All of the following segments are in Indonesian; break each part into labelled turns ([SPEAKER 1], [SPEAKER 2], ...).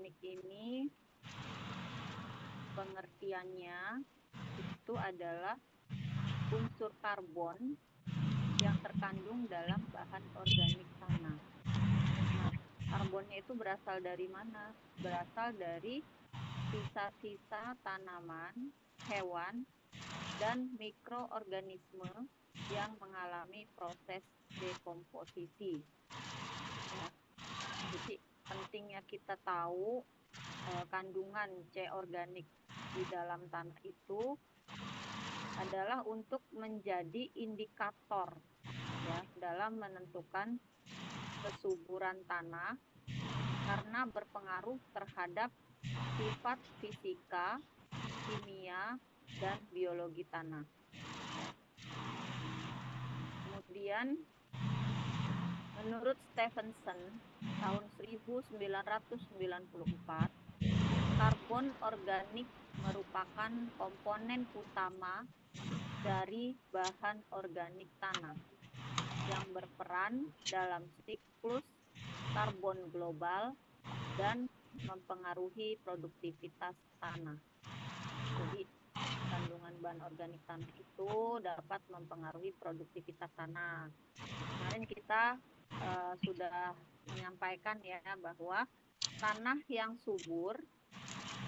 [SPEAKER 1] organik ini pengertiannya itu adalah unsur karbon yang terkandung dalam bahan organik tanah. Nah, karbonnya itu berasal dari mana? Berasal dari sisa-sisa tanaman, hewan, dan mikroorganisme yang mengalami proses dekomposisi. Ya. Jadi pentingnya kita tahu kandungan C organik di dalam tanah itu adalah untuk menjadi indikator ya dalam menentukan kesuburan tanah karena berpengaruh terhadap sifat fisika, kimia, dan biologi tanah. Kemudian menurut Stephenson tahun 1994, karbon organik merupakan komponen utama dari bahan organik tanah yang berperan dalam siklus karbon global dan mempengaruhi produktivitas tanah. Jadi kandungan bahan organik tanah itu dapat mempengaruhi produktivitas tanah. Kemarin kita sudah menyampaikan ya bahwa tanah yang subur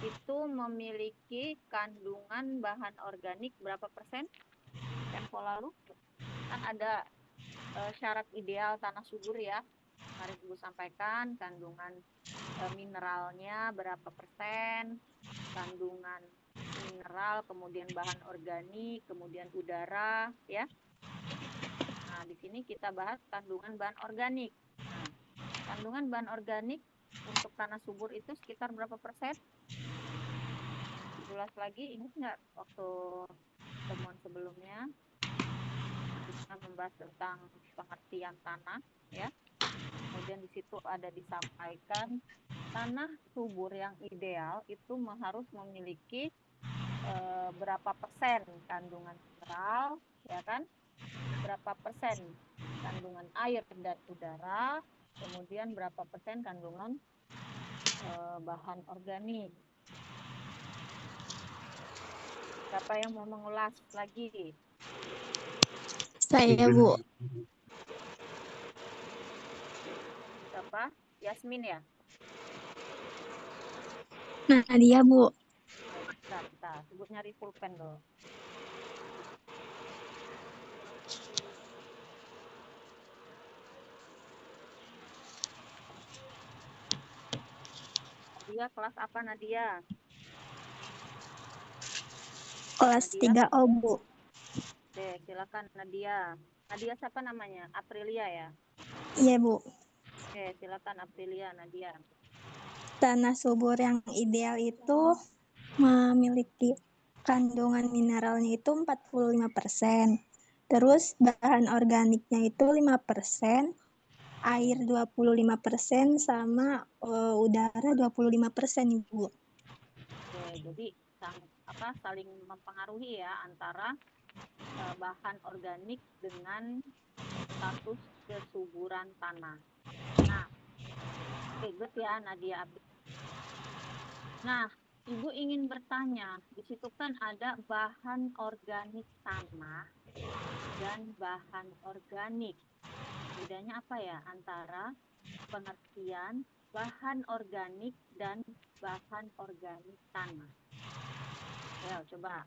[SPEAKER 1] itu memiliki kandungan bahan organik berapa persen? Tempo lalu kan ada syarat ideal tanah subur ya. Kemarin Ibu sampaikan kandungan mineralnya berapa persen, kandungan mineral, kemudian bahan organik, kemudian udara ya. Nah, di sini kita bahas kandungan bahan organik. Nah, kandungan bahan organik untuk tanah subur itu sekitar berapa persen? Jelas lagi, ingat nggak waktu temuan sebelumnya kita membahas tentang pengertian tanah ya. Kemudian di situ ada disampaikan tanah subur yang ideal itu harus memiliki berapa persen kandungan mineral ya kan, berapa persen kandungan air dan udara, kemudian berapa persen kandungan bahan organik. Siapa yang mau mengulas lagi?
[SPEAKER 2] Saya, Bu.
[SPEAKER 1] Siapa? Yasmin ya?
[SPEAKER 2] Nadia, Bu.
[SPEAKER 1] Kita sebut nyari pulpen dulu. Nadia kelas apa Nadia?
[SPEAKER 2] Kelas
[SPEAKER 1] Nadia?
[SPEAKER 2] 3O, Bu.
[SPEAKER 1] Oke, silakan Nadia. Nadia siapa namanya? Aprilia ya?
[SPEAKER 2] Iya, Bu.
[SPEAKER 1] Oke, silakan Aprilia Nadia.
[SPEAKER 2] Tanah subur yang ideal itu memiliki kandungan mineralnya itu 45%. Terus bahan organiknya itu 5%, air 25%, sama udara 25%, Ibu.
[SPEAKER 1] Oke, jadi saling mempengaruhi ya antara bahan organik dengan status kesuburan tanah. Nah, oke, good ya Nadia. Nah, Ibu ingin bertanya, di situ kan ada bahan organik tanah dan bahan organik. Bedanya apa ya antara pengertian bahan organik dan bahan organik tanah? Ayo coba,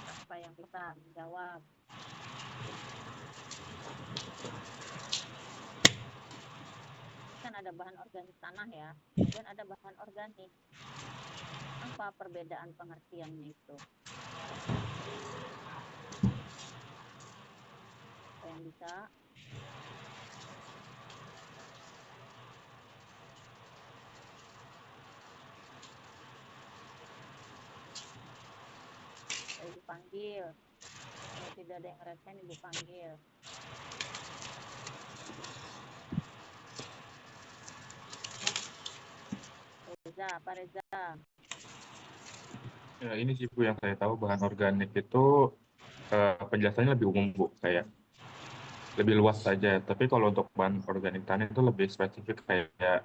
[SPEAKER 1] apa yang bisa menjawab? Kan ada bahan organik tanah ya, kemudian ada bahan organik. Apa perbedaan pengertiannya itu? Apa yang bisa? Ibu panggil. Kalau tidak ada yang resen, Ibu panggil. Reza, Pak Reza.
[SPEAKER 3] Ya, ini sih Bu yang saya tahu bahan organik itu penjelasannya lebih umum Bu, kayak lebih luas saja. Tapi kalau untuk bahan organik tanah itu lebih spesifik kayak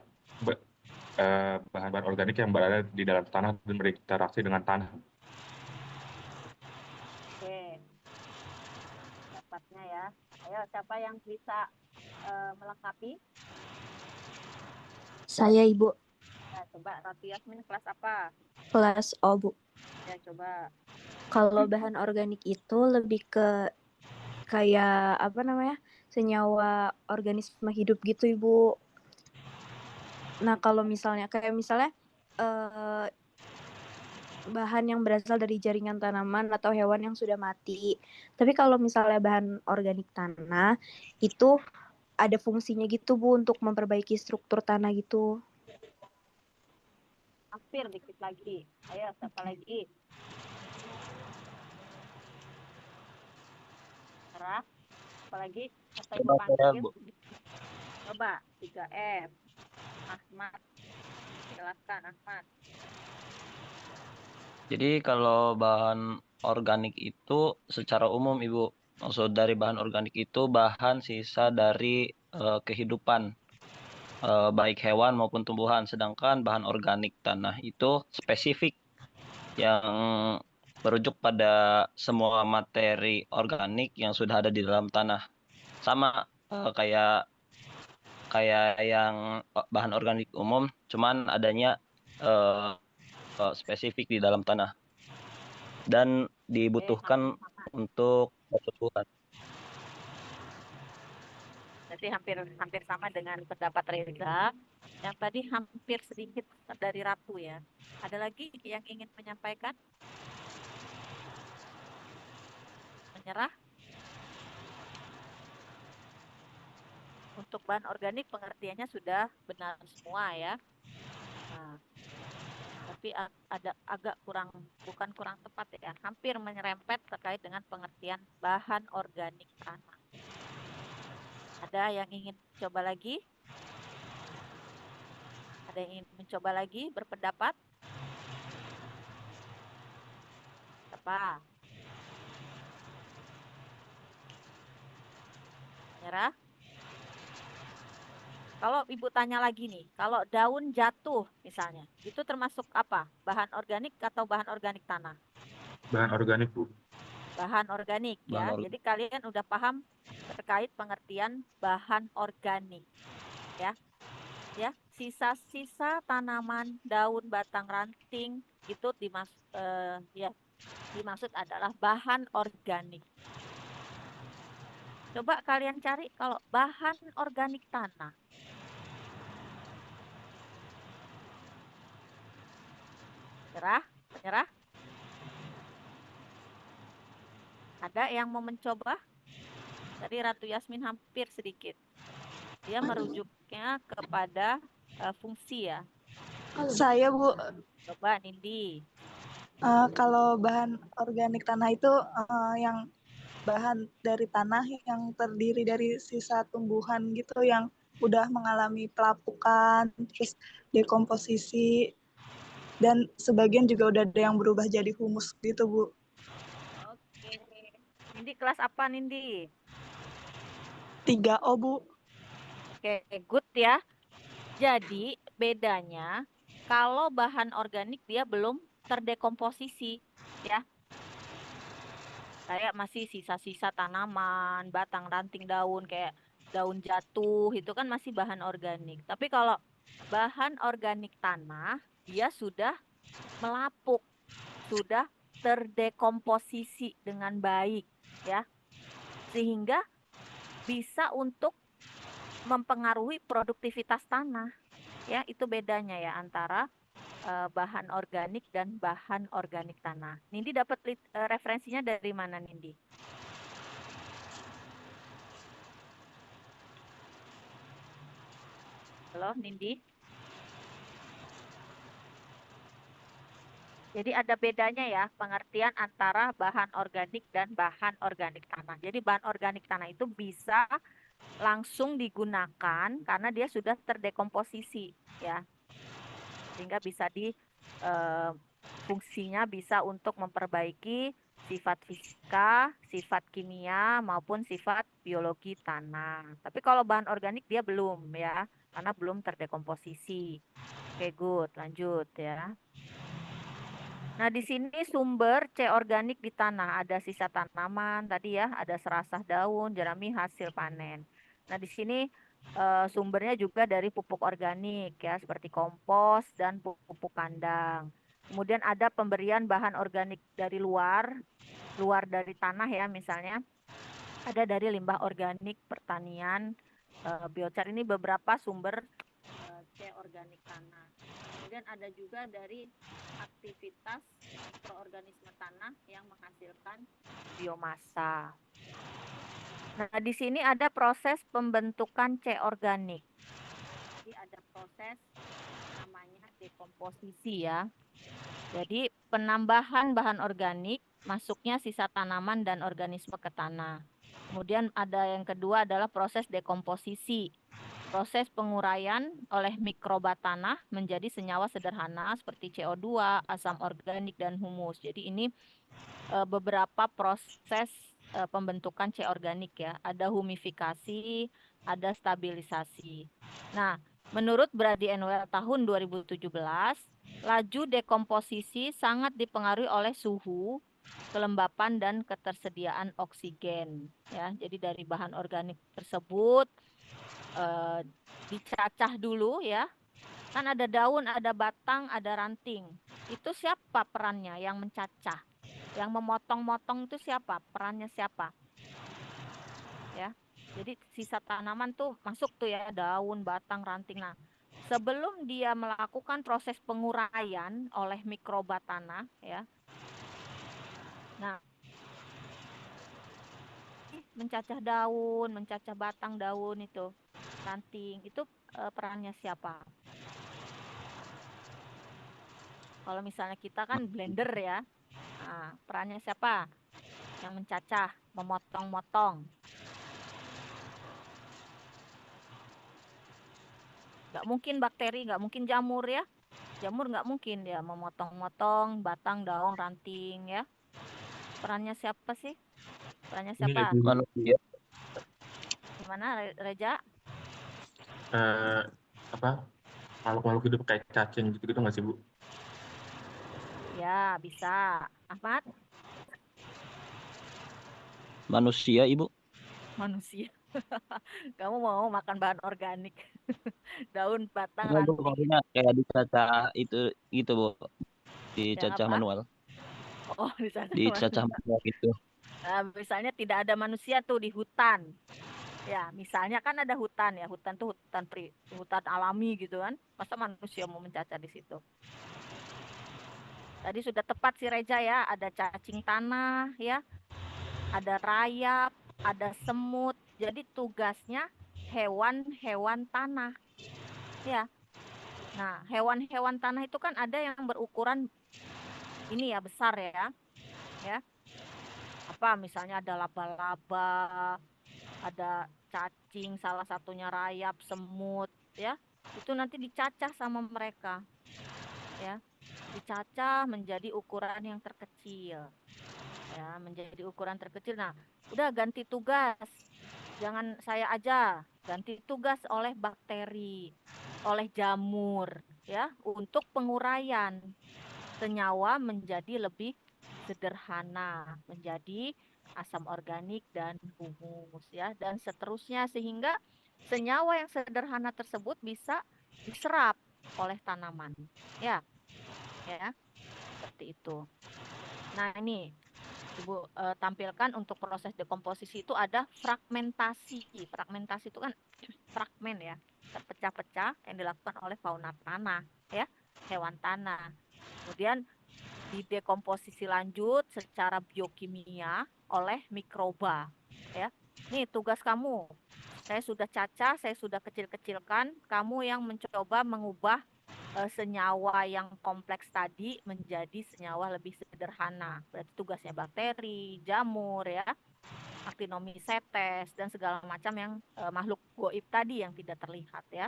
[SPEAKER 3] bahan-bahan organik yang berada di dalam tanah dan berinteraksi dengan tanah.
[SPEAKER 1] Oke, dapatnya ya. Ayo, siapa yang bisa melengkapi?
[SPEAKER 4] Saya Ibu,
[SPEAKER 1] Ya, coba Ratu Yasmin kelas apa?
[SPEAKER 4] kelas O Bu.
[SPEAKER 1] Ya, coba.
[SPEAKER 4] Kalau bahan organik itu lebih ke kayak apa namanya, senyawa organisme hidup gitu Ibu. Nah kalau misalnya kayak misalnya eh, bahan yang berasal dari jaringan tanaman atau hewan yang sudah mati. Tapi kalau misalnya bahan organik tanah itu ada fungsinya gitu Bu untuk memperbaiki struktur tanah gitu.
[SPEAKER 1] Hampir dikit lagi. Ayo, siapa lagi? Cerah. Apalagi siapa yang mau
[SPEAKER 5] Coba saya,
[SPEAKER 1] panggil?
[SPEAKER 5] Bu.
[SPEAKER 1] Coba 3F. Ahmad, silakan Ahmad.
[SPEAKER 5] Jadi kalau bahan organik itu secara umum Ibu, maksud dari bahan organik itu bahan sisa dari kehidupan baik hewan maupun tumbuhan. Sedangkan bahan organik tanah itu spesifik yang merujuk pada semua materi organik yang sudah ada di dalam tanah. Sama kayak yang bahan organik umum, cuman adanya eh, spesifik di dalam tanah dan dibutuhkan
[SPEAKER 1] Hampir sama.
[SPEAKER 5] untuk pertumbuhan.
[SPEAKER 1] Jadi hampir sama dengan pendapat Reza. Yang tadi hampir sedikit dari Ratu ya. Ada lagi yang ingin menyampaikan? Menyerah? Untuk bahan organik pengertiannya sudah benar semua ya. Nah, tapi ada agak bukan kurang tepat ya, hampir menyerempet terkait dengan pengertian bahan organik tanah. Ada yang ingin coba lagi? Ada yang ingin mencoba lagi berpendapat? Apa? Nyerah? Kalau Ibu tanya lagi nih, kalau daun jatuh misalnya, itu termasuk apa? Bahan organik atau bahan organik tanah?
[SPEAKER 3] Bahan organik, Bu.
[SPEAKER 1] Bahan organik ya. Jadi kalian udah paham terkait pengertian bahan organik ya. Ya, sisa-sisa tanaman, daun, batang, ranting itu dimaksud adalah bahan organik. Coba kalian cari kalau bahan organik tanah. Nyerah? Menyerah? Ada yang mau mencoba? Tadi Ratu Yasmin hampir sedikit. Dia merujuknya kepada fungsi ya.
[SPEAKER 6] Saya Bu,
[SPEAKER 1] Coba Nindi.
[SPEAKER 6] kalau bahan organik tanah itu yang bahan dari tanah yang terdiri dari sisa tumbuhan gitu yang udah mengalami pelapukan, terus dekomposisi, dan sebagian juga udah ada yang berubah jadi humus gitu Bu.
[SPEAKER 1] Oke. Nindi kelas apa Nindi?
[SPEAKER 6] 3O Bu.
[SPEAKER 1] Oke, good ya. Jadi bedanya kalau bahan organik dia belum terdekomposisi ya. Kayak masih sisa-sisa tanaman, batang ranting daun kayak daun jatuh itu kan masih bahan organik. Tapi kalau bahan organik tanah dia sudah melapuk, sudah terdekomposisi dengan baik ya. Sehingga bisa untuk mempengaruhi produktivitas tanah. Ya, itu bedanya ya antara bahan organik dan bahan organik tanah. Nindi dapat referensinya dari mana Nindi? Halo Nindi. Jadi ada bedanya ya pengertian antara bahan organik dan bahan organik tanah. Jadi bahan organik tanah itu bisa langsung digunakan karena dia sudah terdekomposisi ya. Sehingga bisa fungsinya bisa untuk memperbaiki sifat fisika, sifat kimia, maupun sifat biologi tanah. Tapi kalau bahan organik dia belum ya, karena belum terdekomposisi. Oke, good. Lanjut ya. Nah, di sini sumber C organik di tanah ada sisa tanaman tadi ya, ada serasah daun, jerami hasil panen. Nah, di sini sumbernya juga dari pupuk organik ya, seperti kompos dan pupuk kandang. Kemudian ada pemberian bahan organik dari luar dari tanah ya, misalnya ada dari limbah organik pertanian, biochar. Ini beberapa sumber C organik tanah. Kemudian ada juga dari aktivitas mikroorganisme tanah yang menghasilkan biomasa. Nah, di sini ada proses pembentukan C organik. Jadi ada proses namanya dekomposisi ya. Jadi penambahan bahan organik, masuknya sisa tanaman dan organisme ke tanah. Kemudian ada yang kedua adalah proses dekomposisi. Proses penguraian oleh mikroba tanah menjadi senyawa sederhana seperti CO2, asam organik, dan humus. Jadi ini beberapa proses pembentukan C organik ya. Ada humifikasi, ada stabilisasi. Nah, menurut Brady Enwell tahun 2017, laju dekomposisi sangat dipengaruhi oleh suhu, kelembapan, dan ketersediaan oksigen. Ya, jadi dari bahan organik tersebut dicacah dulu ya. Kan ada daun, ada batang, ada ranting. Itu siapa perannya yang mencacah? Yang memotong-motong itu siapa? Perannya siapa? Ya. Jadi sisa tanaman tuh masuk tuh ya, daun, batang, ranting. Nah, sebelum dia melakukan proses penguraian oleh mikroba tanah ya. Nah, mencacah daun, mencacah batang daun itu, ranting, itu perannya siapa? Kalau misalnya kita kan blender ya, nah, perannya siapa? Yang mencacah, memotong-motong. Nggak mungkin bakteri, nggak mungkin jamur ya. Jamur nggak mungkin dia memotong-motong batang, daun, ranting ya. Perannya siapa sih? Perannya
[SPEAKER 3] Ini
[SPEAKER 1] siapa?
[SPEAKER 3] lebih
[SPEAKER 5] Manusia.
[SPEAKER 1] Gimana Reja?
[SPEAKER 3] apa makhluk-makhluk hidup kayak cacing gitu-gitu nggak sih Bu?
[SPEAKER 1] Ya, bisa. Ahmad,
[SPEAKER 5] Manusia, Ibu.
[SPEAKER 1] manusia. Kamu mau makan bahan organik. Daun, batang,
[SPEAKER 5] Enggak, Bu,
[SPEAKER 1] ranting.
[SPEAKER 5] maksudnya kayak dicacah itu gitu, Bu.
[SPEAKER 1] Yang
[SPEAKER 5] Dicacah
[SPEAKER 1] apa?
[SPEAKER 5] manual.
[SPEAKER 1] Oh, di sana
[SPEAKER 5] Dicacah
[SPEAKER 1] manusia.
[SPEAKER 5] manual gitu.
[SPEAKER 1] Nah, misalnya tidak ada manusia tuh di hutan. Ya, misalnya kan ada hutan ya. Hutan tuh hutan alami gitu kan. Masa manusia mau mencacah di situ? Tadi sudah tepat sih Reja ya. Ada cacing tanah ya. Ada rayap, ada semut. Jadi tugasnya hewan-hewan tanah. Ya. Nah, hewan-hewan tanah itu kan ada yang berukuran ini ya, besar ya. Ya. Apa misalnya ada laba-laba, ada cacing, salah satunya rayap, semut ya. Itu nanti dicacah sama mereka. Ya. Dicacah menjadi ukuran yang terkecil. Ya, menjadi ukuran terkecil. Nah, udah ganti tugas. Jangan saya aja, ganti tugas oleh bakteri, oleh jamur ya, untuk penguraian senyawa menjadi lebih sederhana, menjadi asam organik dan humus ya, dan seterusnya sehingga senyawa yang sederhana tersebut bisa diserap oleh tanaman. Ya, ya, seperti itu. Nah, ini Ibu tampilkan untuk proses dekomposisi itu ada fragmentasi. Fragmentasi itu kan fragmen ya, terpecah-pecah yang dilakukan oleh fauna tanah ya, hewan tanah. Kemudian didekomposisi lanjut secara biokimia oleh mikroba ya. Nih tugas kamu. Saya sudah cacah, saya sudah kecil-kecilkan, kamu yang mencoba mengubah senyawa yang kompleks tadi menjadi senyawa lebih sederhana. Berarti tugasnya bakteri, jamur ya, actinomycetes dan segala macam yang makhluk goib tadi yang tidak terlihat ya.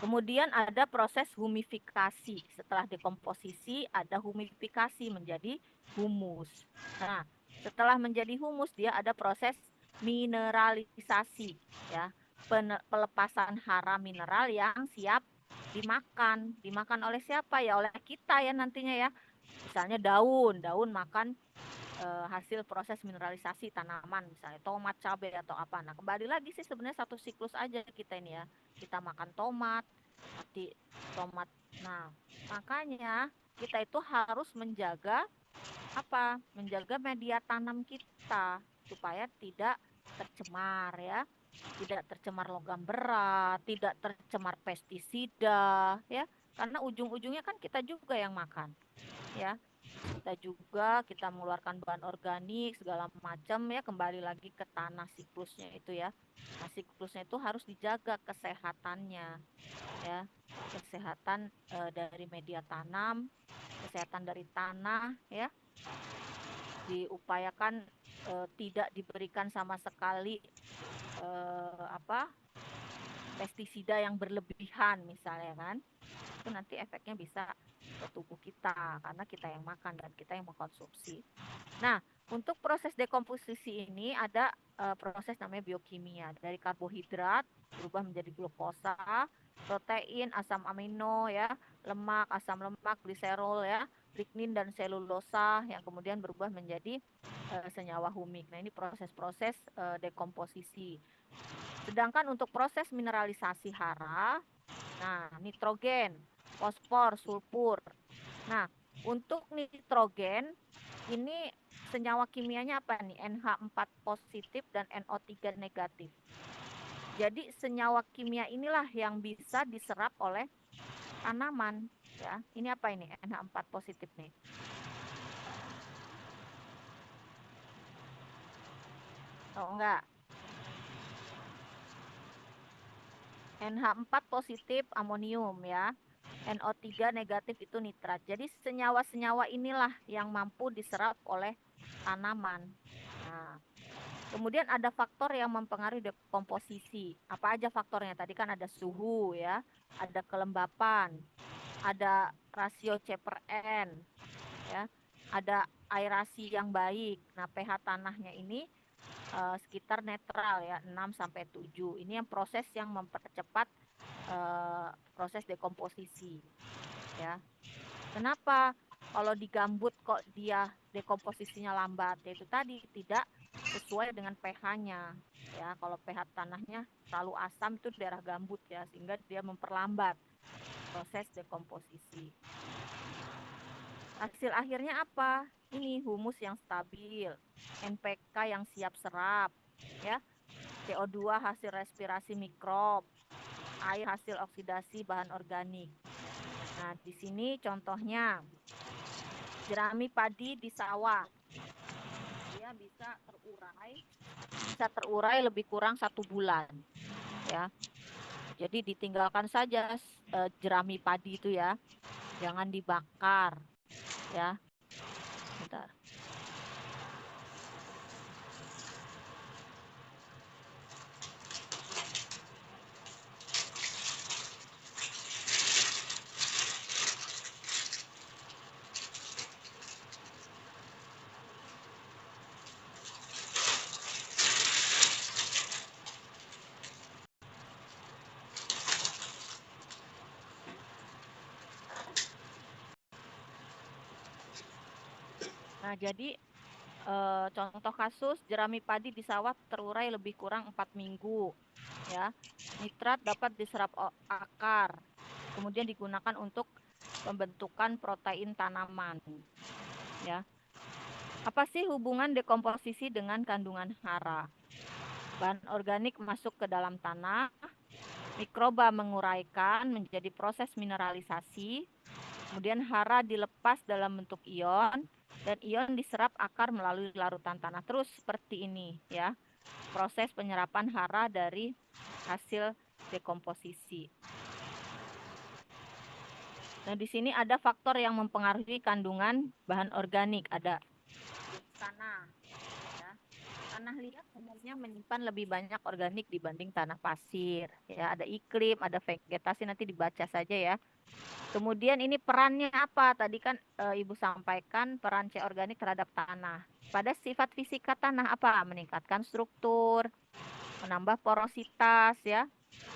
[SPEAKER 1] Kemudian ada proses humifikasi. Setelah dekomposisi ada humifikasi menjadi humus. Nah, setelah menjadi humus dia ada proses mineralisasi, ya. Pelepasan hara mineral yang siap dimakan. Dimakan oleh siapa ya? Oleh kita ya nantinya ya. Misalnya daun makan hasil proses mineralisasi tanaman, misalnya tomat, cabai atau apa. Nah, kembali lagi sih sebenarnya satu siklus aja kita ini ya. Kita makan tomat, nanti tomat. Nah, makanya kita itu harus menjaga apa? Menjaga media tanam kita supaya tidak tercemar ya. Tidak tercemar logam berat, tidak tercemar pestisida ya. Karena ujung-ujungnya kan kita juga yang makan ya. Kita mengeluarkan bahan organik segala macam ya, kembali lagi ke tanah siklusnya itu ya. Nah, siklusnya itu harus dijaga kesehatannya ya, kesehatan dari media tanam, kesehatan dari tanah ya, diupayakan tidak diberikan sama sekali pestisida yang berlebihan misalnya kan, itu nanti efeknya bisa ke tubuh kita karena kita yang makan dan kita yang mengkonsumsi. Nah, untuk proses dekomposisi ini ada proses namanya biokimia. Dari karbohidrat berubah menjadi glukosa, protein, asam amino ya, lemak, asam lemak, gliserol ya, lignin dan selulosa yang kemudian berubah menjadi senyawa humik. Nah, ini proses-proses dekomposisi. Sedangkan untuk proses mineralisasi hara, nah, nitrogen, fosfor, sulfur. Nah, untuk nitrogen ini senyawa kimianya apa nih? NH4 positif dan NO3 negatif. Jadi senyawa kimia inilah yang bisa diserap oleh tanaman ya. Ini apa ini? NH4 positif nih. Oh enggak. NH4 positif amonium ya. NO3 negatif itu nitrat. Jadi senyawa-senyawa inilah yang mampu diserap oleh tanaman. Nah, kemudian ada faktor yang mempengaruhi dekomposisi. Apa aja faktornya? Tadi kan ada suhu ya, ada kelembapan, ada rasio C/N ya, ada aerasi yang baik. Nah, pH tanahnya ini sekitar netral ya, 6 sampai 7. Ini yang proses yang mempercepat proses dekomposisi ya. Kenapa kalau di gambut kok dia dekomposisinya lambat? Yaitu tadi tidak sesuai dengan pH-nya ya. Kalau pH tanahnya terlalu asam itu daerah gambut ya, sehingga dia memperlambat proses dekomposisi. Hasil akhirnya apa? Ini humus yang stabil, NPK yang siap serap ya, CO2 hasil respirasi mikrob, air hasil oksidasi bahan organik. Nah, di sini contohnya jerami padi di sawah. Dia bisa terurai lebih kurang 1 bulan. Ya. Jadi ditinggalkan saja jerami padi itu ya. Jangan dibakar. Ya. Bentar. Nah, jadi contoh kasus jerami padi di sawah terurai lebih kurang 4 minggu. Ya, nitrat dapat diserap akar, kemudian digunakan untuk pembentukan protein tanaman. Ya, apa sih hubungan dekomposisi dengan kandungan hara? Bahan organik masuk ke dalam tanah, mikroba menguraikan menjadi proses mineralisasi, kemudian hara dilepas dalam bentuk ion, dan ion diserap akar melalui larutan tanah. Terus seperti ini ya, proses penyerapan hara dari hasil dekomposisi. Nah, di sini ada faktor yang mempengaruhi kandungan bahan organik. Ada jenis tanah. Ya. tanah liat umumnya menyimpan lebih banyak organik dibanding tanah pasir. Ya, ada iklim, ada vegetasi, nanti dibaca saja ya. Kemudian ini perannya apa? Tadi kan Ibu sampaikan peran C organik terhadap tanah. Pada sifat fisika tanah apa? Meningkatkan struktur, menambah porositas ya.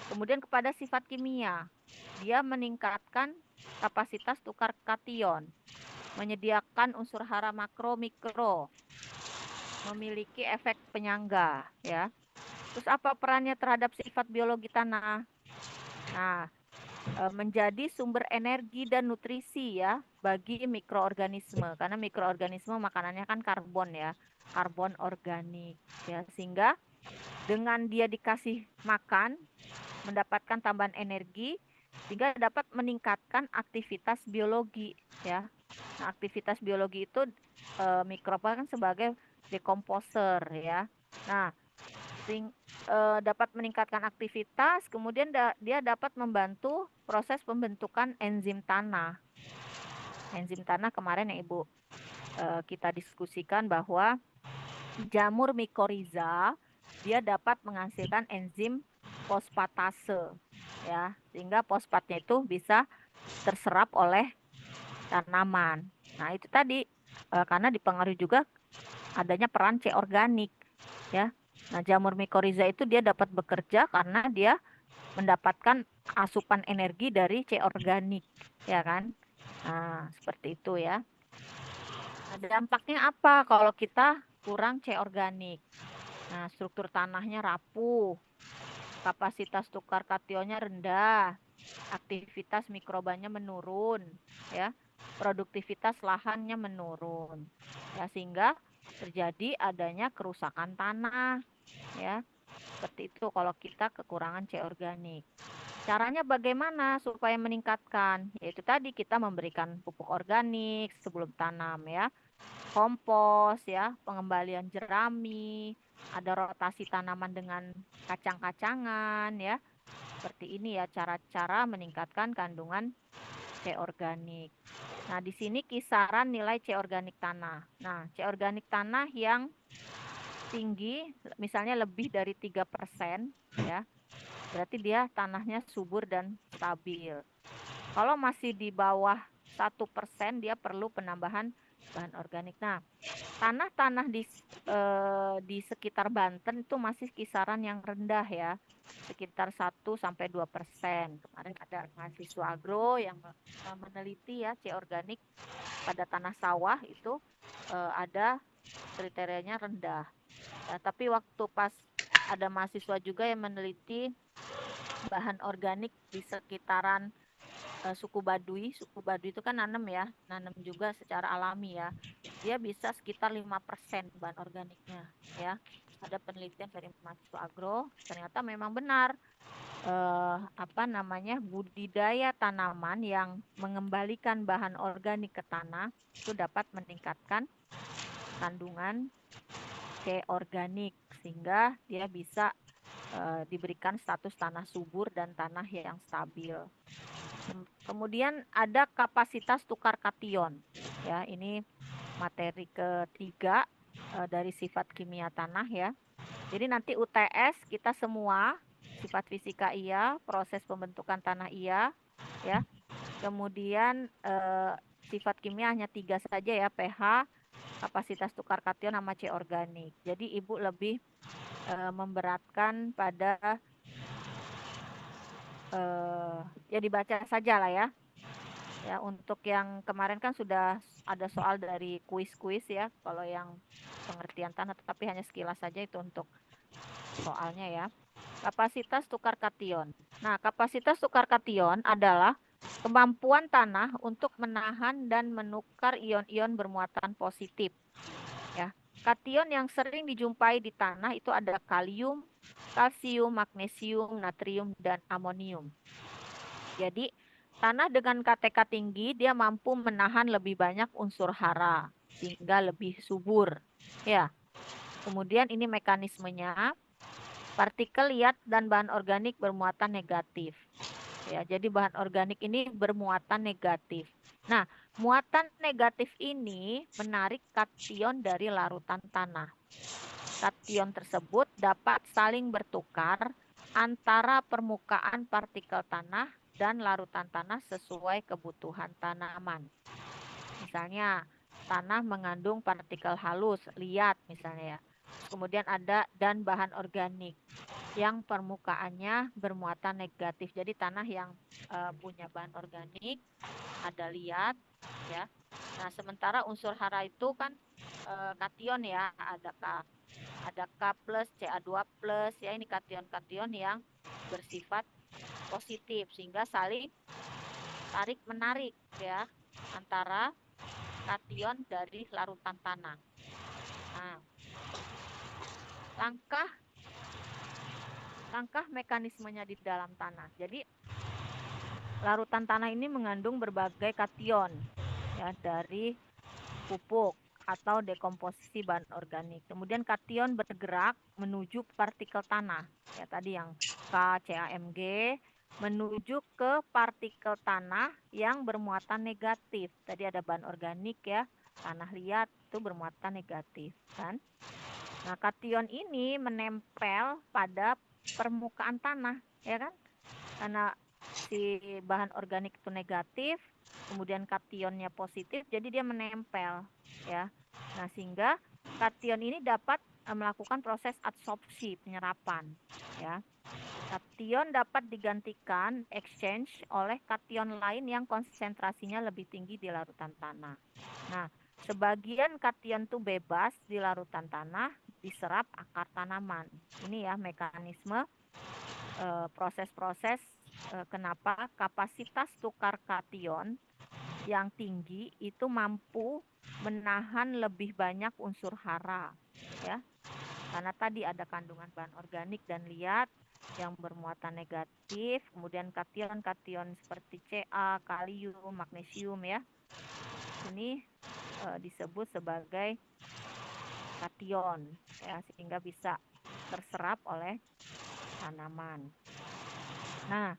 [SPEAKER 1] Kemudian kepada sifat kimia, dia meningkatkan kapasitas tukar kation, menyediakan unsur hara makro mikro, memiliki efek penyangga ya. Terus apa perannya terhadap sifat biologi tanah? Nah, menjadi sumber energi dan nutrisi ya bagi mikroorganisme, karena mikroorganisme makanannya kan karbon ya, karbon organik ya, sehingga dengan dia dikasih makan mendapatkan tambahan energi sehingga dapat meningkatkan aktivitas biologi ya. Nah, aktivitas biologi itu mikroba kan sebagai decomposer ya. Nah, dapat meningkatkan aktivitas, kemudian dia dapat membantu proses pembentukan enzim tanah. Enzim tanah kemarin yang Ibu kita diskusikan bahwa jamur mikoriza dia dapat menghasilkan enzim fosfatase ya, sehingga fosfatnya itu bisa terserap oleh tanaman. Nah, itu tadi karena dipengaruhi juga adanya peran C organik ya. Nah, jamur mikoriza itu dia dapat bekerja karena dia mendapatkan asupan energi dari C organik, ya kan? Nah, seperti itu ya. Nah, dampaknya apa kalau kita kurang C organik? Nah, struktur tanahnya rapuh, kapasitas tukar kationnya rendah, aktivitas mikrobanya menurun, ya. Produktivitas lahannya menurun. Ya, sehingga terjadi adanya kerusakan tanah, ya. Seperti itu kalau kita kekurangan C organik. Caranya bagaimana supaya meningkatkan? Yaitu tadi kita memberikan pupuk organik sebelum tanam ya. Kompos ya, pengembalian jerami, ada rotasi tanaman dengan kacang-kacangan ya. Seperti ini ya cara-cara meningkatkan kandungan C organik. Nah, di sini kisaran nilai C organik tanah. Nah, C organik tanah yang tinggi, misalnya lebih dari 3% ya, berarti dia tanahnya subur dan stabil. Kalau masih di bawah 1%, dia perlu penambahan bahan organik. Nah, tanah-tanah di sekitar Banten itu masih kisaran yang rendah ya, sekitar 1-2%. Kemarin ada mahasiswa agro yang meneliti ya C organik pada tanah sawah itu ada kriterianya rendah. Ya, tapi waktu pas ada mahasiswa juga yang meneliti bahan organik di sekitaran suku Baduy itu kan nanam ya, nanam juga secara alami ya. Dia bisa sekitar 5% bahan organiknya ya. Ada penelitian dari mahasiswa agro, ternyata memang benar budidaya tanaman yang mengembalikan bahan organik ke tanah itu dapat meningkatkan kandungan C organik sehingga dia bisa diberikan status tanah subur dan tanah yang stabil. Kemudian ada kapasitas tukar kation. Ya, ini materi ketiga dari sifat kimia tanah ya. Jadi nanti UTS kita semua sifat fisika iya, proses pembentukan tanah iya, ya. Kemudian sifat kimia hanya 3 saja ya, pH, kapasitas tukar kation sama C organik. Jadi Ibu lebih memberatkan pada ya dibaca saja lah ya. Ya, untuk yang kemarin kan sudah ada soal dari kuis-kuis ya, kalau yang pengertian tanah, tapi hanya sekilas saja itu untuk soalnya ya. Kapasitas tukar kation. Nah, kapasitas tukar kation adalah kemampuan tanah untuk menahan dan menukar ion-ion bermuatan positif. Ya, kation yang sering dijumpai di tanah itu ada kalium, kalsium, magnesium, natrium, dan amonium. Jadi, tanah dengan KTK tinggi dia mampu menahan lebih banyak unsur hara sehingga lebih subur. Ya. Kemudian ini mekanismenya, partikel liat dan bahan organik bermuatan negatif. Ya, jadi bahan organik ini bermuatan negatif. Nah, muatan negatif ini menarik kation dari larutan tanah. kation tersebut dapat saling bertukar antara permukaan partikel tanah dan larutan tanah sesuai kebutuhan tanaman. Misalnya, tanah mengandung partikel halus, liat misalnya ya. Kemudian ada dan bahan organik yang permukaannya bermuatan negatif. Jadi tanah yang punya bahan organik ada liat ya. Nah, sementara unsur hara itu kan kation ya, ada K plus, Ca2 plus ya, ini kation-kation yang bersifat positif sehingga saling tarik menarik ya antara kation dari larutan tanah. Nah, langkah mekanismenya di dalam tanah. Jadi larutan tanah ini mengandung berbagai kation ya dari pupuk atau dekomposisi bahan organik. Kemudian kation bergerak menuju partikel tanah. Ya tadi yang KCAMG menuju ke partikel tanah yang bermuatan negatif. Tadi ada bahan organik ya, tanah liat itu bermuatan negatif kan. Nah, kation ini menempel pada permukaan tanah, ya kan? Karena si bahan organik itu negatif, kemudian kationnya positif, jadi dia menempel, ya. Nah, sehingga kation ini dapat melakukan proses adsorpsi, penyerapan, ya. Kation dapat digantikan exchange oleh kation lain yang konsentrasinya lebih tinggi di larutan tanah. Nah, sebagian kation itu bebas di larutan tanah, diserap akar tanaman. Ini ya mekanisme proses-proses kenapa kapasitas tukar kation yang tinggi itu mampu menahan lebih banyak unsur hara, ya. Karena tadi ada kandungan bahan organik dan liat yang bermuatan negatif, kemudian kation-kation seperti Ca, kalium, magnesium ya. Ini disebut sebagai kation ya, sehingga bisa terserap oleh tanaman. Nah,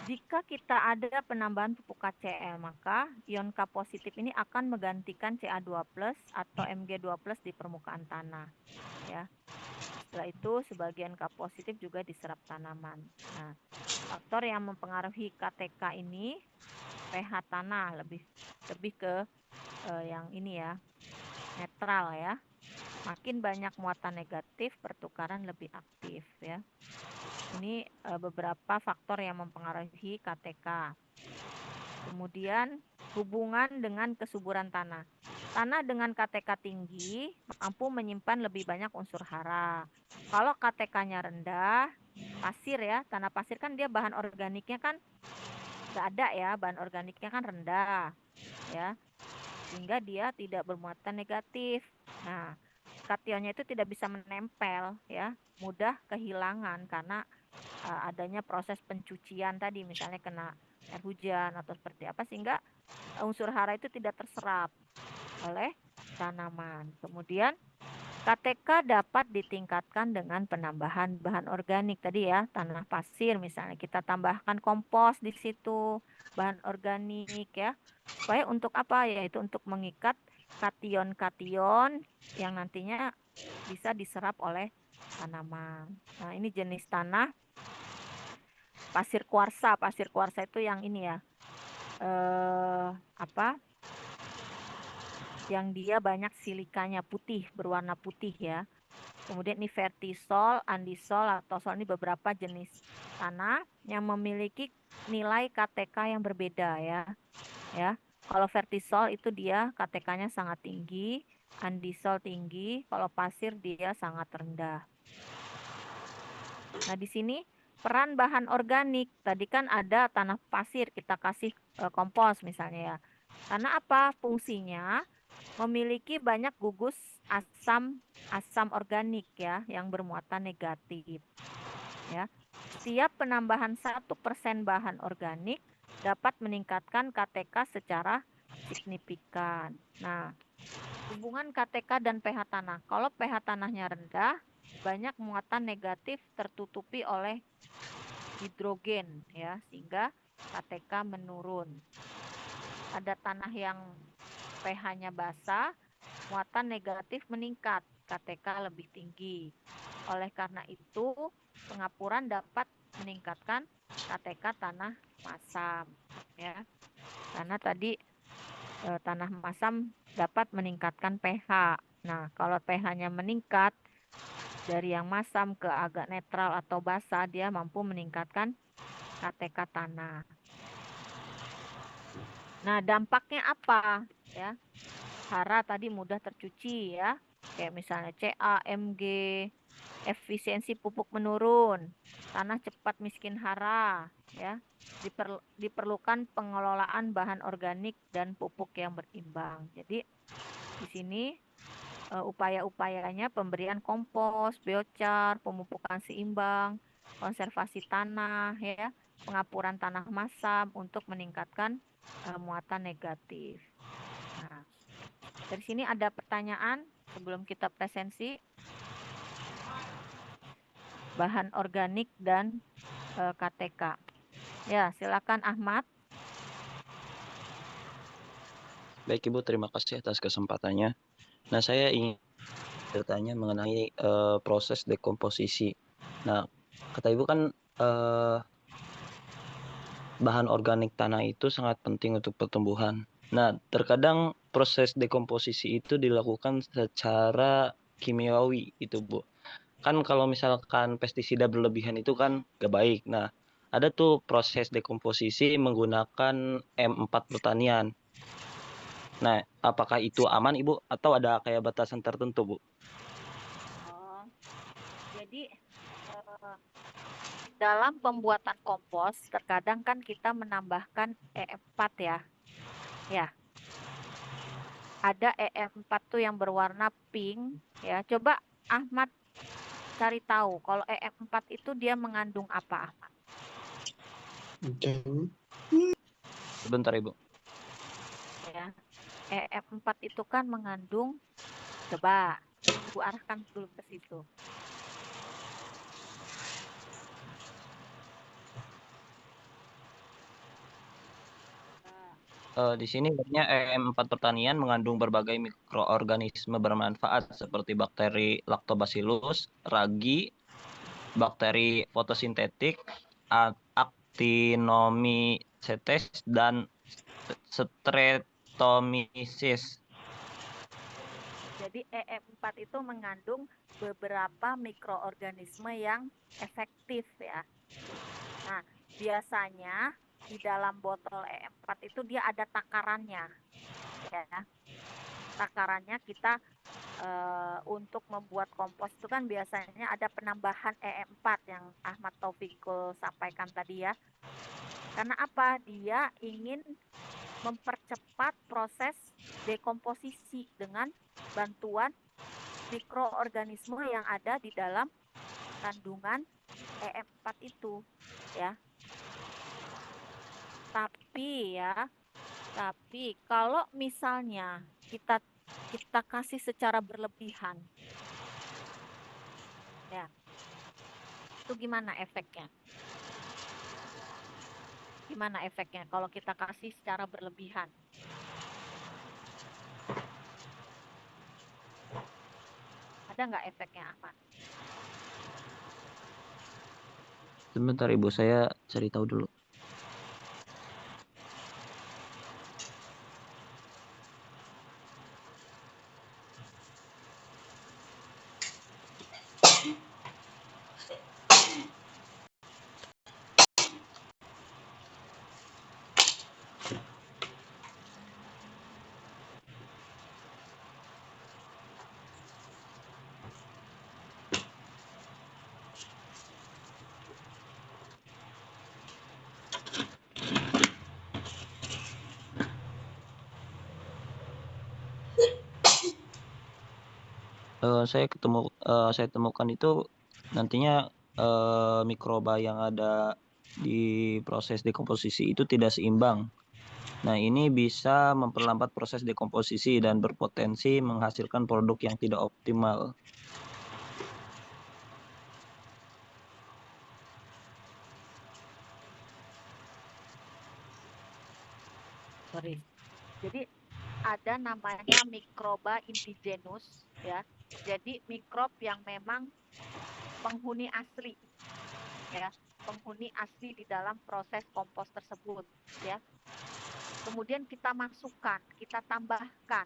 [SPEAKER 1] jika kita ada penambahan pupuk KCl, maka ion K positif ini akan menggantikan Ca2+ atau Mg2+ di permukaan tanah ya. Setelah itu sebagian K positif juga diserap tanaman. Nah, faktor yang mempengaruhi KTK ini pH tanah lebih ke yang ini ya, netral ya. Makin banyak muatan negatif, pertukaran lebih aktif ya. Ini beberapa faktor yang mempengaruhi KTK. Kemudian hubungan dengan kesuburan tanah. Tanah dengan KTK tinggi mampu menyimpan lebih banyak unsur hara. Kalau KTK-nya rendah, pasir ya, tanah pasir kan dia bahan organiknya kan nggak ada ya, bahan organiknya kan rendah ya, sehingga dia tidak bermuatan negatif. Nah, kationnya itu tidak bisa menempel ya, mudah kehilangan karena adanya proses pencucian tadi, misalnya kena air hujan atau seperti apa, sehingga unsur hara itu tidak terserap oleh tanaman. Kemudian KTK dapat ditingkatkan dengan penambahan bahan organik tadi ya, tanah pasir misalnya kita tambahkan kompos di situ, bahan organik ya. Supaya untuk apa? Yaitu untuk mengikat kation-kation yang nantinya bisa diserap oleh tanaman. Nah, ini jenis tanah pasir kuarsa. Pasir kuarsa itu yang ini ya. Yang dia banyak silikanya putih, berwarna putih ya. Kemudian ini vertisol, andisol, atau sol, ini beberapa jenis tanah yang memiliki nilai KTK yang berbeda ya. Ya, kalau vertisol itu dia KTK-nya sangat tinggi, andisol tinggi, kalau pasir dia sangat rendah. Nah, di sini peran bahan organik, tadi kan ada tanah pasir, kita kasih kompos misalnya ya. Karena apa? Fungsinya memiliki banyak gugus asam organik ya yang bermuatan negatif ya. Setiap penambahan 1% bahan organik dapat meningkatkan KTK secara signifikan. Nah, hubungan KTK dan pH tanah. Kalau pH tanahnya rendah, banyak muatan negatif tertutupi oleh hidrogen ya, sehingga KTK menurun. Ada tanah yang pH-nya basah, muatan negatif meningkat KTK lebih tinggi. Oleh karena itu, pengapuran dapat meningkatkan KTK tanah masam, ya. Karena tadi tanah masam dapat meningkatkan pH. Nah, kalau pH-nya meningkat dari yang masam ke agak netral atau basah, dia mampu meningkatkan KTK tanah. Nah, dampaknya apa? Ya, hara tadi mudah tercuci ya, kayak misalnya Ca, Mg, efisiensi pupuk menurun, tanah cepat miskin hara, ya. Diperlukan pengelolaan bahan organik dan pupuk yang berimbang. Jadi di sini upaya-upayanya pemberian kompos, biochar, pemupukan seimbang, konservasi tanah, ya, pengapuran tanah masam untuk meningkatkan muatan negatif. Nah, dari sini ada pertanyaan sebelum kita presensi. Bahan organik dan KTK. Ya, silakan Ahmad.
[SPEAKER 5] Baik Ibu, terima kasih atas kesempatannya. Nah, saya ingin bertanya mengenai proses dekomposisi. Nah, kata Ibu kan bahan organik tanah itu sangat penting untuk pertumbuhan. Nah, terkadang proses dekomposisi itu dilakukan secara kimiawi itu, Bu. Kan kalau misalkan pestisida berlebihan itu kan gak baik. Nah, ada tuh proses dekomposisi menggunakan M4 pertanian. Nah, apakah itu aman, Ibu? Atau ada kayak batasan tertentu, Bu?
[SPEAKER 1] Oh, jadi dalam pembuatan kompos terkadang kan kita menambahkan EM4 ya. Ya, ada EM4 tuh yang berwarna pink ya. Coba Ahmad cari tahu kalau EM4 itu dia mengandung apa, Ahmad?
[SPEAKER 5] Sebentar, Ibu.
[SPEAKER 1] Ya. EM4 itu kan mengandung, coba Ibu arahkan dulu ke situ.
[SPEAKER 5] Di sini banyak EM4 pertanian mengandung berbagai mikroorganisme bermanfaat seperti bakteri Lactobacillus, ragi, bakteri fotosintetik, Actinomycetes, dan Streptomyces.
[SPEAKER 1] Jadi EM4 itu mengandung beberapa mikroorganisme yang efektif ya. Nah, biasanya di dalam botol EM4 itu dia ada takarannya ya. Takarannya kita untuk membuat kompos itu kan biasanya ada penambahan EM4 yang Ahmad Taufikul sampaikan tadi ya. Karena apa? Dia ingin mempercepat proses dekomposisi dengan bantuan mikroorganisme yang ada di dalam kandungan EM4 itu ya. Tapi kalau misalnya kita kasih secara berlebihan ya, itu gimana efeknya? Gimana efeknya kalau kita kasih secara berlebihan? Ada nggak efeknya apa?
[SPEAKER 5] Sebentar, Ibu, saya cari tahu dulu. Saya temukan itu nantinya mikroba yang ada di proses dekomposisi itu tidak seimbang. Nah, ini bisa memperlambat proses dekomposisi dan berpotensi menghasilkan produk yang tidak optimal.
[SPEAKER 1] Sorry. Jadi ada namanya mikroba indigenous ya. jadi mikrob yang memang penghuni asli, ya, penghuni asli di dalam proses kompos tersebut, ya. Kemudian kita masukkan, kita tambahkan,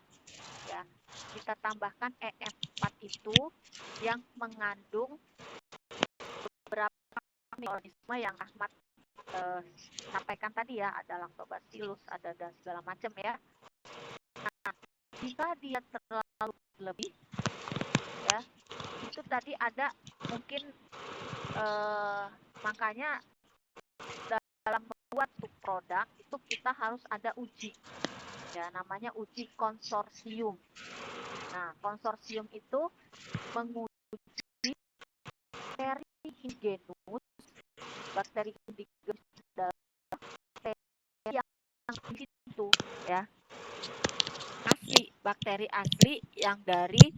[SPEAKER 1] ya, kita tambahkan EM4 itu yang mengandung beberapa mikroorganisme yang Ahmad sampaikan tadi ya, ada lactobacillus, ada dan segala macam ya. Nah, jika dia terlalu lebih, ya, itu tadi ada mungkin makanya dalam membuat subproduk itu kita harus ada uji, ya, namanya uji konsorsium. Nah, konsorsium itu menguji bakteri indigenus, bakteri indigenus adalah bakteri yang di situ, ya, asli, bakteri asli yang dari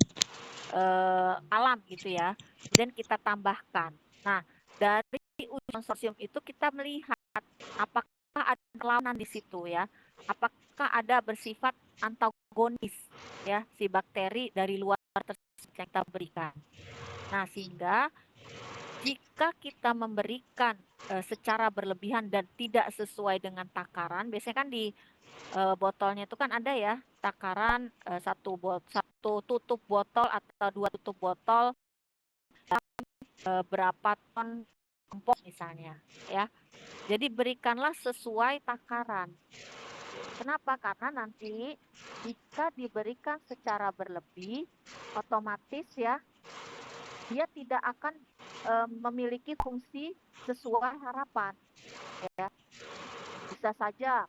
[SPEAKER 1] alam gitu ya. Kemudian kita tambahkan. Nah, dari uji konsorsium itu kita melihat apakah ada perlawanan di situ ya, apakah ada bersifat antagonis ya si bakteri dari luar tersebut yang kita berikan. Nah, sehingga jika kita memberikan secara berlebihan dan tidak sesuai dengan takaran, biasanya kan di botolnya itu kan ada ya takaran satu tutup botol atau 2 tutup botol berapa ton kompos misalnya ya. Jadi berikanlah sesuai takaran. Kenapa? Karena nanti jika diberikan secara berlebih, otomatis ya dia tidak akan memiliki fungsi sesuai harapan. Ya. Bisa saja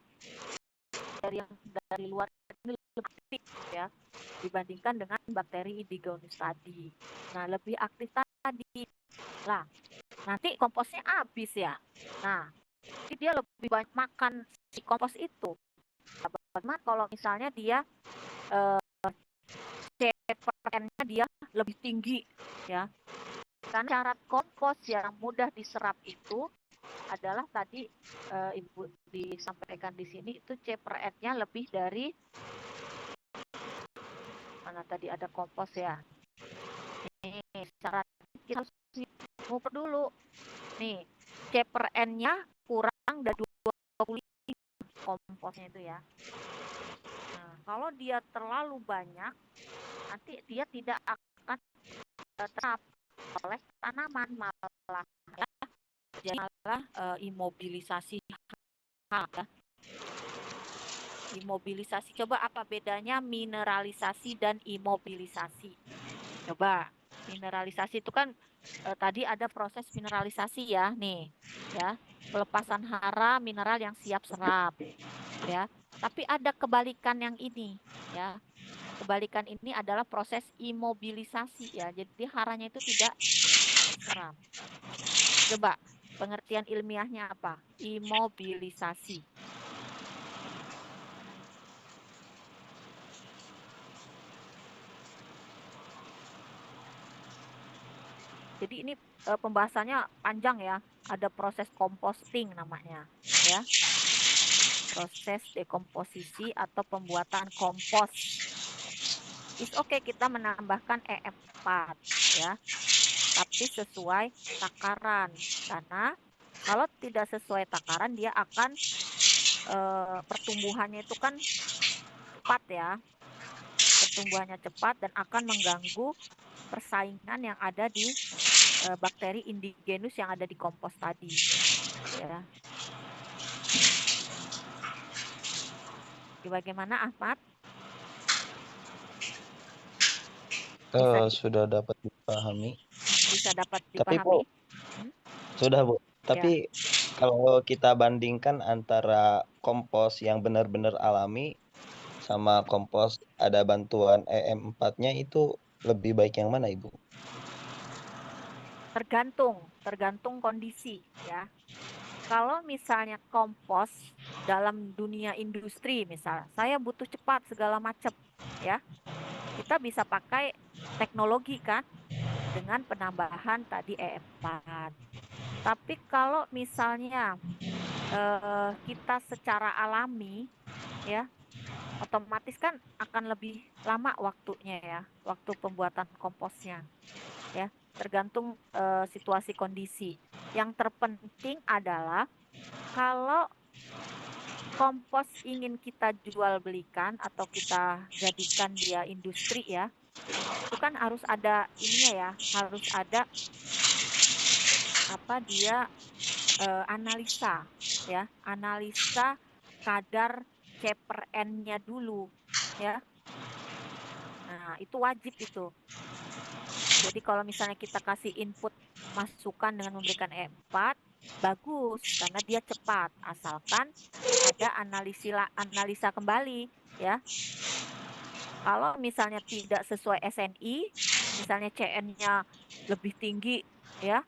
[SPEAKER 1] dari luar ini lebih aktif ya dibandingkan dengan bakteri indigenus tadi. Nah, lebih aktif tadi. Lah, nanti komposnya habis ya. Nah, jadi dia lebih banyak makan si kompos itu. Bagaimana kalau misalnya dia CPN-nya dia lebih tinggi ya. Karena syarat kompos yang mudah diserap itu adalah tadi Ibu disampaikan di sini itu C/N-nya lebih dari mana tadi ada kompos ya. Ini syarat kita harus ngumpul dulu. Nih, C/N-nya kurang dari 25 komposnya itu ya. Nah, kalau dia terlalu banyak, nanti dia tidak akan terserap oleh tanaman, malah imobilisasi ya. Imobilisasi, coba apa bedanya mineralisasi dan imobilisasi? Coba, mineralisasi itu kan tadi ada proses mineralisasi ya, nih ya, pelepasan hara mineral yang siap serap ya. Tapi ada kebalikan yang ini ya. Kebalikan ini adalah proses imobilisasi ya. Jadi haranya itu tidak serap. Coba pengertian ilmiahnya apa? Imobilisasi. Jadi ini pembahasannya panjang ya. Ada proses composting namanya ya. Proses dekomposisi atau pembuatan kompos. It's okay kita menambahkan EM4 ya. Tapi sesuai takaran. Karena kalau tidak sesuai takaran dia akan pertumbuhannya itu kan cepat ya. Pertumbuhannya cepat dan akan mengganggu persaingan yang ada di bakteri indigenus yang ada di kompos tadi ya. Bagaimana Ahmad?
[SPEAKER 5] Sudah dapat dipahami.
[SPEAKER 1] Bisa dapat
[SPEAKER 5] Tapi
[SPEAKER 1] dipahami?
[SPEAKER 5] Bu, sudah Bu. Tapi kalau kita bandingkan antara kompos yang benar-benar alami sama kompos ada bantuan EM4-nya itu lebih baik yang mana Ibu?
[SPEAKER 1] Tergantung kondisi ya. Kalau misalnya kompos dalam dunia industri misal, saya butuh cepat segala macam ya. Kita bisa pakai teknologi kan dengan penambahan tadi EM4. Tapi kalau misalnya kita secara alami ya, otomatis kan akan lebih lama waktunya ya, waktu pembuatan komposnya ya, tergantung situasi kondisi. Yang terpenting adalah kalau kompos ingin kita jual belikan atau kita jadikan dia industri ya, itu kan harus ada ininya ya, harus ada apa dia analisa ya, analisa kadar C/N-nya dulu ya. Nah, itu wajib itu. Jadi kalau misalnya kita kasih input masukan dengan memberikan E4, bagus karena dia cepat, asalkan ada analisa kembali ya. Kalau misalnya tidak sesuai SNI, misalnya CN-nya lebih tinggi ya,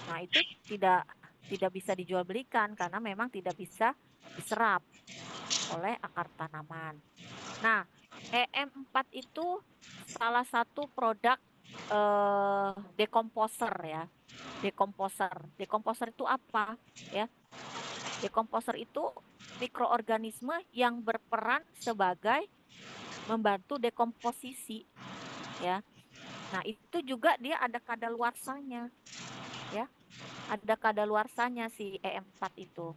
[SPEAKER 1] nah itu tidak bisa dijual belikan karena memang tidak bisa diserap oleh akar tanaman. Nah, EM4 itu salah satu produk dekomposer ya. Dekomposer itu apa ya? Dekomposer itu mikroorganisme yang berperan sebagai membantu dekomposisi ya. Nah, itu juga dia ada kadaluarsanya ya. Ada kadaluarsanya si EM4 itu.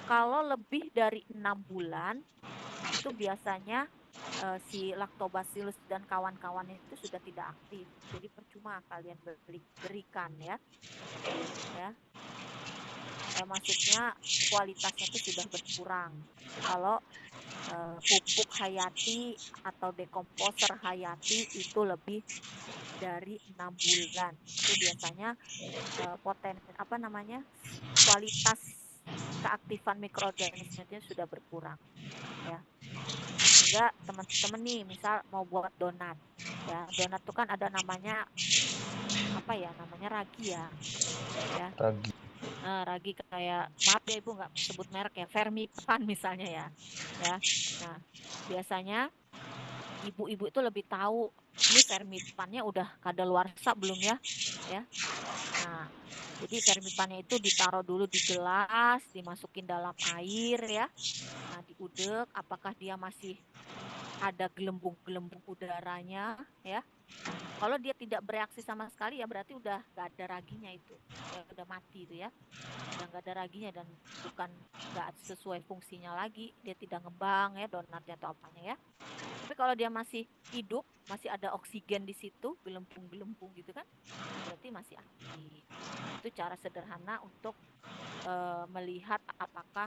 [SPEAKER 1] Kalau lebih dari 6 bulan itu biasanya si lactobacillus dan kawan-kawannya itu sudah tidak aktif. Jadi percuma kalian berikan ya. Maksudnya kualitasnya itu sudah berkurang. Kalau pupuk hayati atau dekomposer hayati itu lebih dari 6 bulan. Itu biasanya kualitas keaktifan mikroorganismenya sudah berkurang ya. Sehingga teman-teman nih misal mau buat donat ya, donat itu kan ada namanya ragi ya. Ragi kayak, maaf ya Ibu nggak sebut merek ya, Fermipan misalnya ya. Nah, biasanya ibu-ibu itu lebih tahu ini Fermipannya udah kadaluarsa belum ya. Nah, jadi Fermipannya itu ditaruh dulu di gelas, dimasukin dalam air ya. Nah, diudek apakah dia masih ada gelembung-gelembung udaranya ya. Kalau dia tidak bereaksi sama sekali ya berarti udah gak ada raginya itu. Ya udah mati itu ya. Udah gak ada raginya dan bukan gak sesuai fungsinya lagi. Dia tidak ngembang ya donatnya atau apanya ya. Tapi kalau dia masih hidup, masih ada oksigen di situ, gelembung-gelembung gitu kan, berarti masih aktif. Itu cara sederhana untuk melihat apakah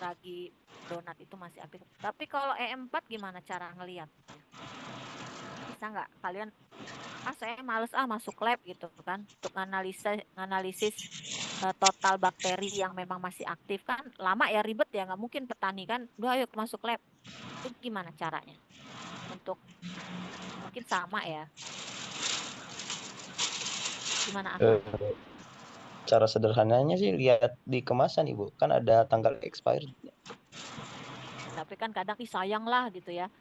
[SPEAKER 1] ragi donat itu masih aktif. Tapi kalau EM4 gimana cara ngelihat? Bisa nggak kalian, saya males masuk lab gitu kan, untuk analisis total bakteri yang memang masih aktif kan lama ya, ribet ya, nggak mungkin petani kan udah ayo masuk lab. Itu gimana caranya? Untuk mungkin sama ya, gimana Ahmad?
[SPEAKER 5] Cara sederhananya sih lihat di kemasan Ibu, kan ada tanggal expired.
[SPEAKER 1] Tapi kan kadang sayang lah gitu ya,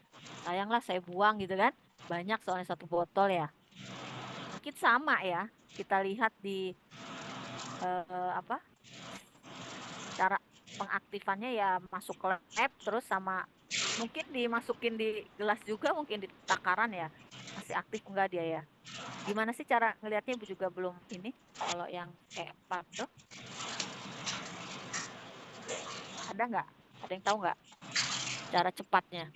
[SPEAKER 1] sayang lah saya buang gitu kan, banyak soalnya satu botol ya. Mungkin sama ya, kita lihat di cara pengaktifannya ya masuk ke lab, terus sama mungkin dimasukin di gelas juga, mungkin di takaran ya, masih aktif enggak dia ya. Gimana sih cara ngelihatnya? Ibu juga belum ini kalau yang E4 tuh. Ada nggak? Ada yang tahu nggak cara cepatnya?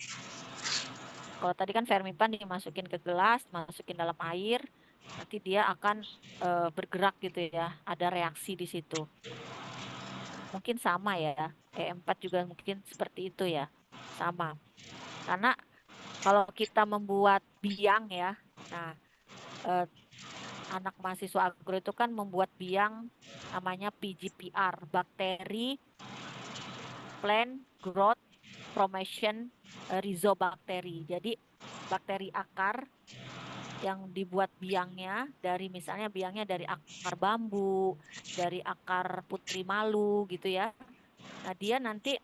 [SPEAKER 1] Kalau tadi kan Fermipan dimasukin ke gelas, masukin dalam air, nanti dia akan bergerak gitu ya, ada reaksi di situ. Mungkin sama ya, E4 juga mungkin seperti itu ya, sama. Karena kalau kita membuat biang ya, nah anak mahasiswa agro itu kan membuat biang namanya PGPR, bakteri plant growth promotion rhizobakteri. Jadi bakteri akar yang dibuat biangnya dari, misalnya biangnya dari akar bambu, dari akar putri malu gitu ya. Nah, dia nanti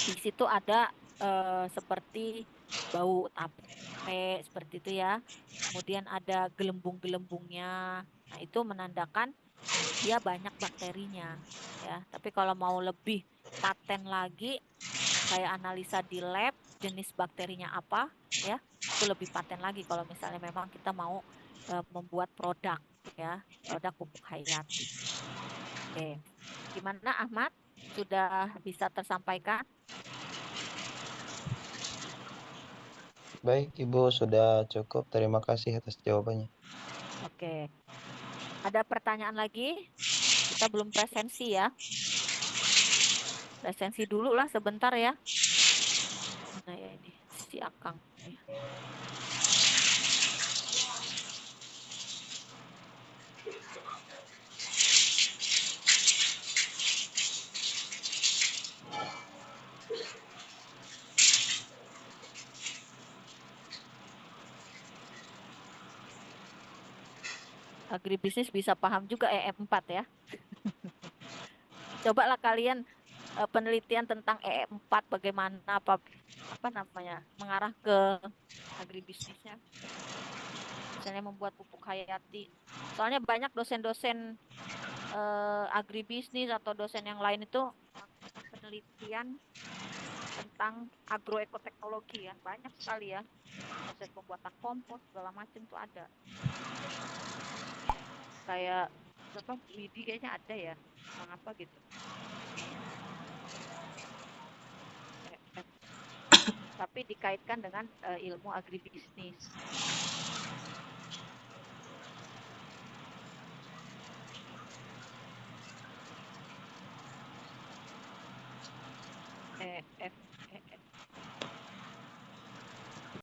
[SPEAKER 1] di situ ada seperti bau tape seperti itu ya. Kemudian ada gelembung-gelembungnya. Nah, itu menandakan dia banyak bakterinya ya. ya. Tapi kalau mau lebih paten lagi, kayak analisa di lab, jenis bakterinya apa, ya, itu lebih paten lagi kalau misalnya memang kita mau membuat produk, ya, produk pupuk hayati. Oke, gimana Ahmad? Sudah bisa tersampaikan?
[SPEAKER 7] Baik, Ibu, sudah cukup. Terima kasih atas jawabannya.
[SPEAKER 1] Oke, ada pertanyaan lagi? Kita belum presensi ya. Presensi dulu lah sebentar ya. Mana ya ini si Akang ya. Agribisnis bisa paham juga EM4 ya. Cobalah kalian penelitian tentang EM4 bagaimana apa namanya mengarah ke agribisnisnya. Misalnya membuat pupuk hayati. Soalnya banyak dosen-dosen agribisnis atau dosen yang lain itu melakukan penelitian tentang agroekoteknologi ya. Banyak sekali ya. Proses pembuatan kompos segala macam tuh ada. Kayak apa Widi kayaknya ada ya. Mengapa gitu. Tapi dikaitkan dengan ilmu agribisnis.